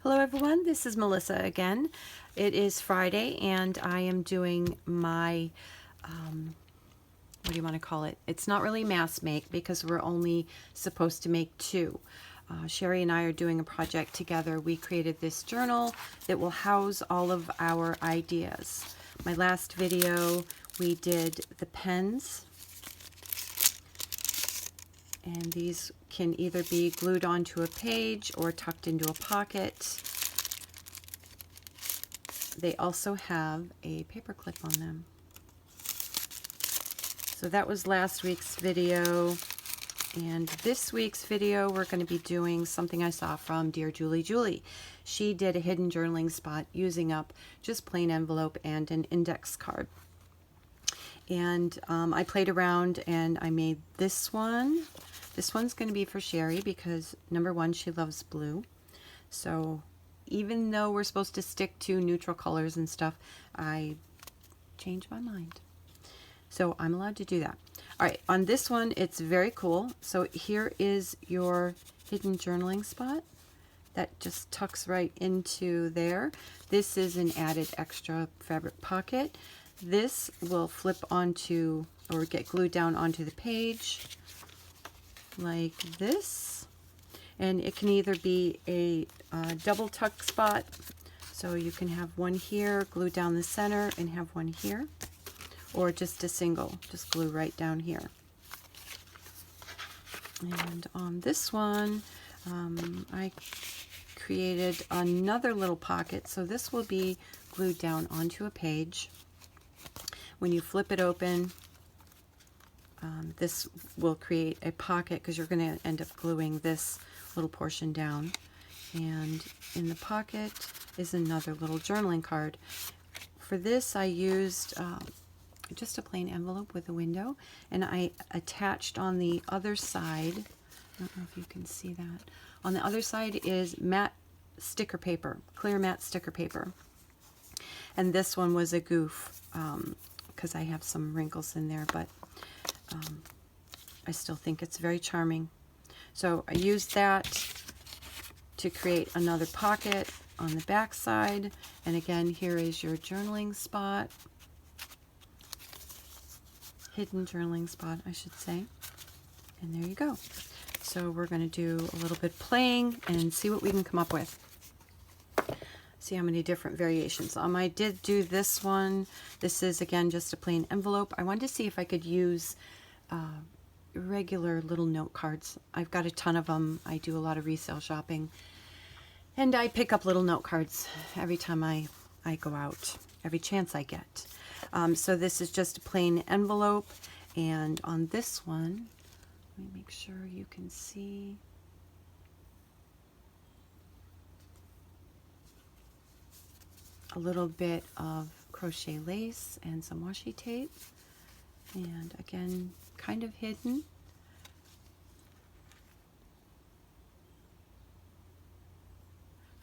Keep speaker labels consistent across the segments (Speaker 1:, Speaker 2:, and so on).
Speaker 1: Hello everyone, this is Melissa again. It is Friday and I am doing my, what do you want to call it? It's not really mass make because we're only supposed to make two. Sherry and I are doing a project together. We created this journal that will house all of our ideas. My last video we did the pens, and these can either be glued onto a page or tucked into a pocket. They also have a paper clip on them. So that was last week's video, and this week's video we're going to be doing something I saw from DearJulieJulie. She did a hidden journaling spot using up just plain envelope and an index card. And I played around and I made this one. This one's going to be for Sherry because number one, she loves blue. So even though we're supposed to stick to neutral colors and stuff, I changed my mind. So I'm allowed to do that. All right, on this one, it's very cool. So here is your hidden journaling spot. That just tucks right into there. This is an added extra fabric pocket. This will flip onto or get glued down onto the page like this, and it can either be a double tuck spot, so you can have one here, glue down the center, and have one here, or just a single, just glue right down here. And on this one, I created another little pocket, so this will be glued down onto a page. When you flip it open, this will create a pocket because you're going to end up gluing this little portion down. And in the pocket is another little journaling card. For this I used just a plain envelope with a window, and I attached on the other side, I don't know if you can see that, on the other side is matte sticker paper, clear matte sticker paper. And this one was a goof because I have some wrinkles in there, but I still think it's very charming. So I used that to create another pocket on the back side, and again, here is your journaling spot, hidden journaling spot I should say, and there you go. So we're going to do a little bit playing and see what we can come up with. See how many different variations. I did do this one. This is again just a plain envelope. I wanted to see if I could use regular little note cards. I've got a ton of them. I do a lot of resale shopping, and I pick up little note cards every time I go out, every chance I get. So this is just a plain envelope, and on this one, let me make sure you can see. A little bit of crochet lace and some washi tape, and again, kind of hidden.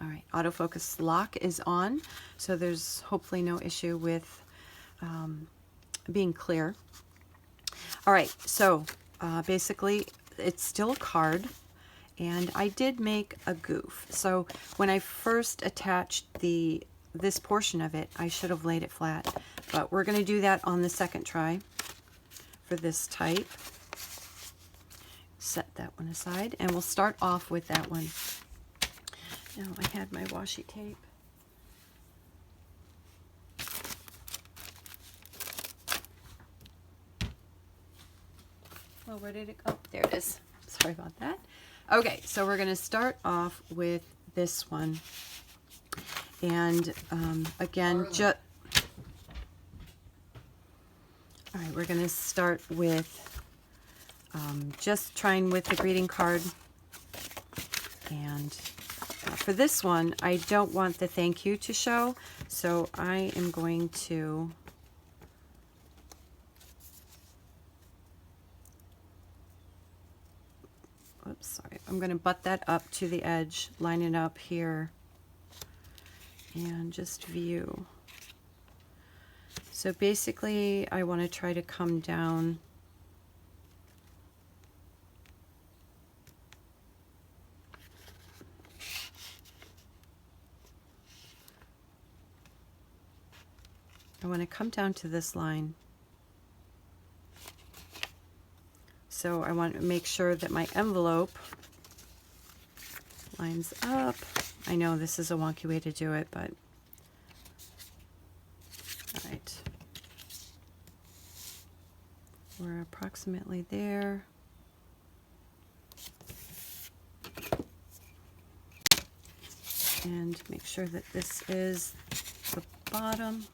Speaker 1: All right, autofocus lock is on, so there's hopefully no issue with being clear. All right, so basically it's still a card, and I did make a goof. So when I first attached this portion of it, I should have laid it flat, but we're going to do that on the second try for this type. Set that one aside, and we'll start off with that one. Now I had my washi tape. Well, where did it go? There it is. Sorry about that. Okay, so we're going to start off with this one. And again, all right, we're going to start with just trying with the greeting card. And for this one, I don't want the thank you to show, so I am going to I'm going to butt that up to the edge, line it up here, and just view. So basically, I want to try to come down I want to come down to this line. So I want to make sure that my envelope lines up. I know this is a wonky way to do it, but all right. We're approximately there. And make sure that this is the bottom.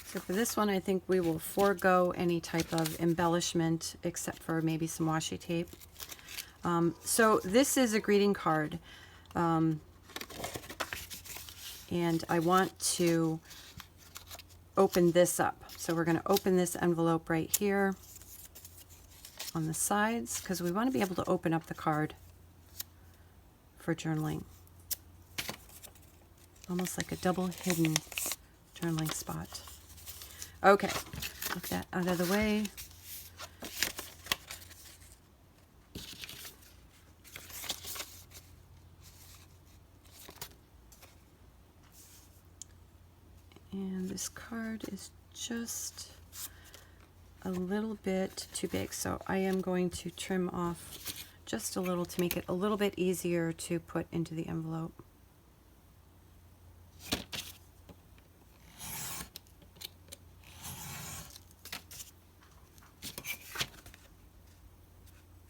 Speaker 1: So for this one, I think we will forego any type of embellishment except for maybe some washi tape. So this is a greeting card, and I want to open this up. So we're going to open this envelope right here on the sides because we want to be able to open up the card for journaling. Almost like a double hidden journaling spot. Okay, get that out of the way. And this card is just a little bit too big, so I am going to trim off just a little to make it a little bit easier to put into the envelope.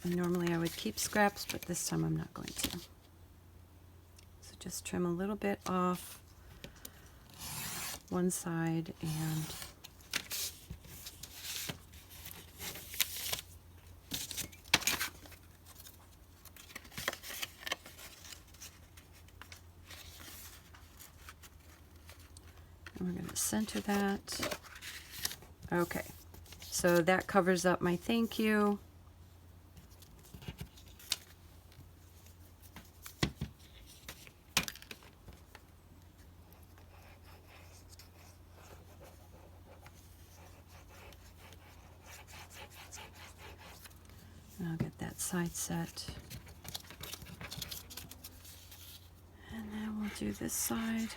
Speaker 1: And normally I would keep scraps, but this time I'm not going to. So just trim a little bit off one side and we're going to center that. Okay, so that covers up my thank you. And I'll get that side set. And then we'll do this side.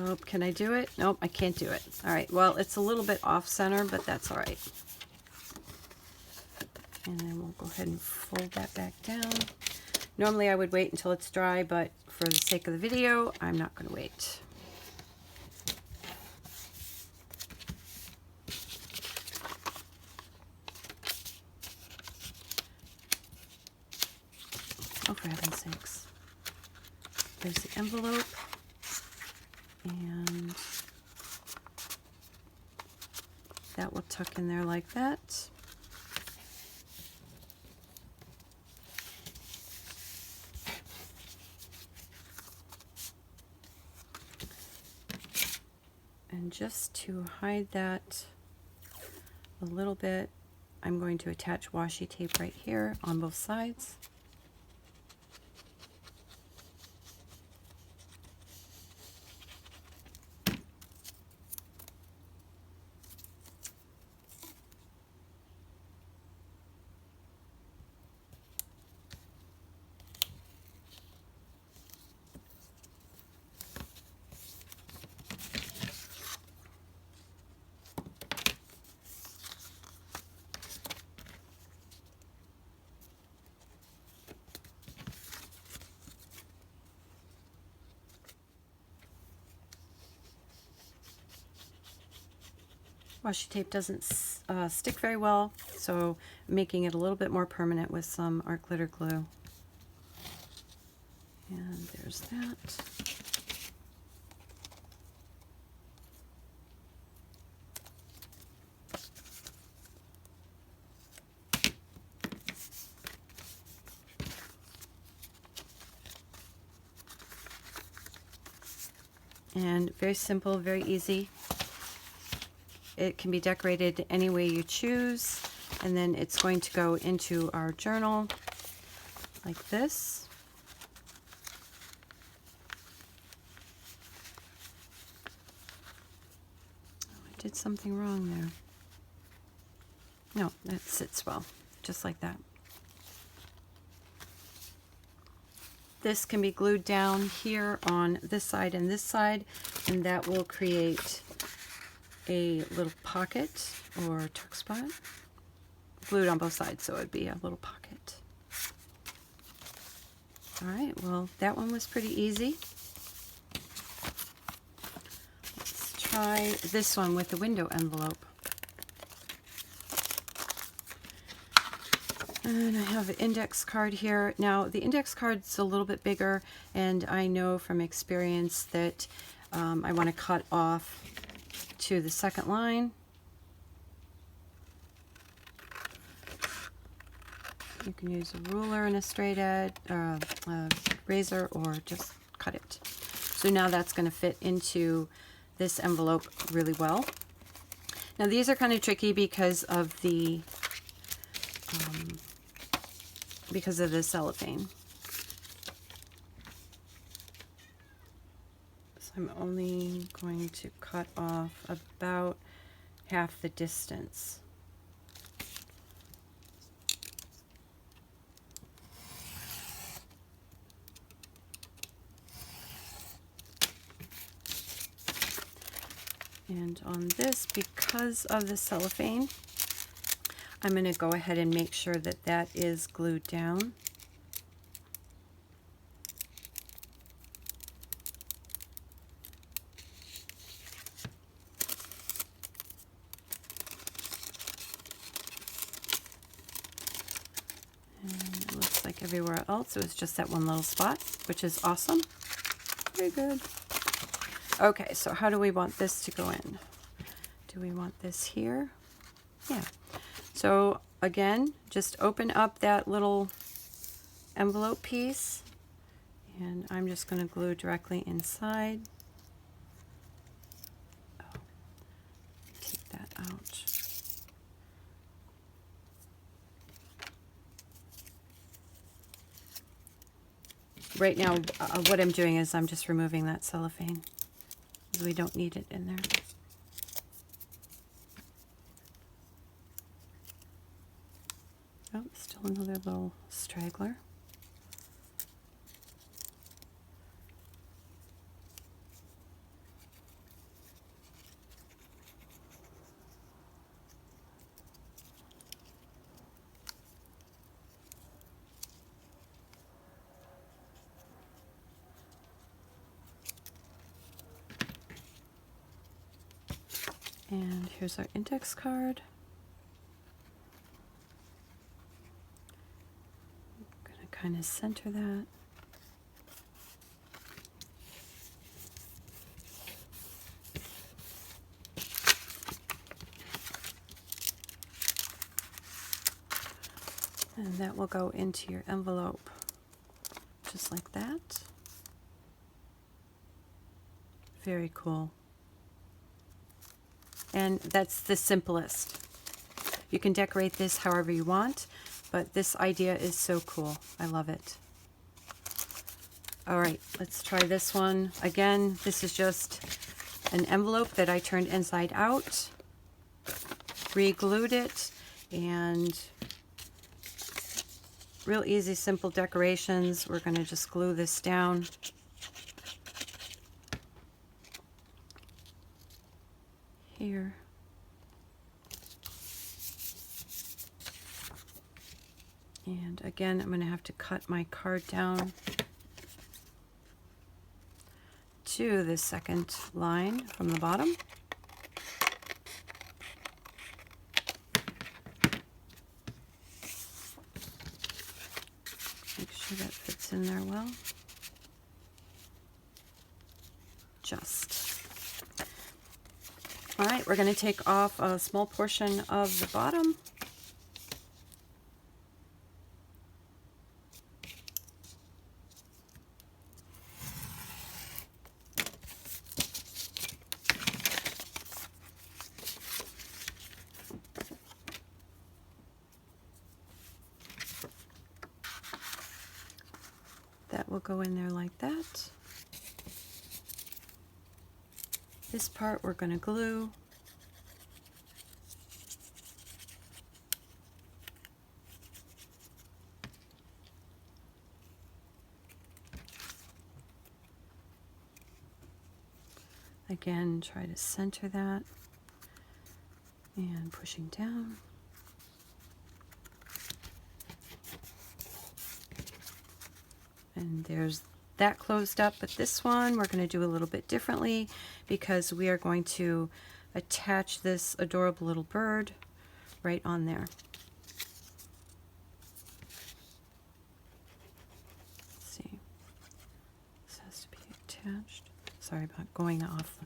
Speaker 1: Oh, can I do it? Nope, I can't do it. All right, well, it's a little bit off center, but that's all right. And then we'll go ahead and fold that back down. Normally I would wait until it's dry, but for the sake of the video, I'm not going to wait. Oh, for heaven's sakes. There's the envelope. And that will tuck in there like that. And just to hide that a little bit, I'm going to attach washi tape right here on both sides. Washi tape doesn't stick very well, so I'm making it a little bit more permanent with some art glitter glue. And there's that. And very simple, very easy. It can be decorated any way you choose. And then it's going to go into our journal like this. Oh, I did something wrong there. No, that sits well, just like that. This can be glued down here on this side and this side, and that will create a little pocket or tuck spot. Glued on both sides, so it would be a little pocket. All right, well, that one was pretty easy. Let's try this one with the window envelope. And I have an index card here. Now, the index card's a little bit bigger, and I know from experience that I want to cut off to the second line. You can use a ruler and a straight edge, a razor, or just cut it. So now that's going to fit into this envelope really well. Now, these are kind of tricky because of the cellophane. So I'm only going to cut off about half the distance. And on this, because of the cellophane, I'm going to go ahead and make sure that that is glued down. And it looks like everywhere else it was just that one little spot, which is awesome. Very good. Okay, so how do we want this to go in? Do we want this here? Yeah. So again, just open up that little envelope piece, and I'm just going to glue directly inside. Oh, take that out. Right now, what I'm doing is I'm just removing that cellophane. We don't need it in there. Oh, still another little straggler. And here's our index card. I'm going to kind of center that. And that will go into your envelope, just like that. Very cool. And that's the simplest. You can decorate this however you want, but this idea is so cool. I love it. All right, let's try this one. Again, this is just an envelope that I turned inside out, re-glued it, and real easy, simple decorations. We're going to just glue this down. Here. And again, I'm going to have to cut my card down to the second line from the bottom. Make sure that fits in there well. Just. All right, we're going to take off a small portion of the bottom. that will go in there like that. This part we're going to glue. Again, try to center that and pushing down. And there's that closed up, but this one we're going to do a little bit differently because we are going to attach this adorable little bird right on there. Let's see. This has to be attached. Sorry about going off.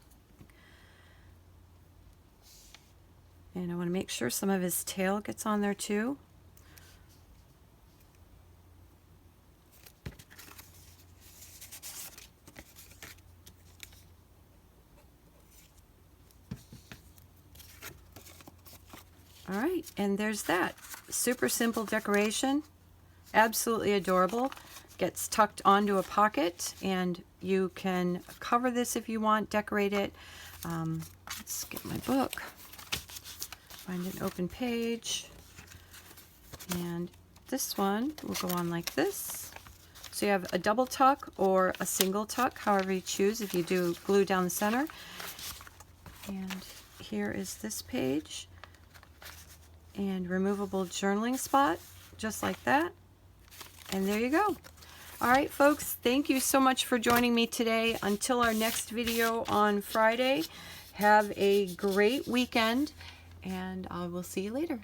Speaker 1: And I want to make sure some of his tail gets on there too. All right, and there's that. Super simple decoration. Absolutely adorable. Gets tucked onto a pocket, and you can cover this if you want, decorate it. Let's get my book. Find an open page. And this one will go on like this. So you have a double tuck or a single tuck, however you choose, if you do glue down the center. And here is this page. And removable journaling spot, just like that. And there you go. All right, folks, thank you so much for joining me today. Until our next video on Friday, have a great weekend, and I will see you later.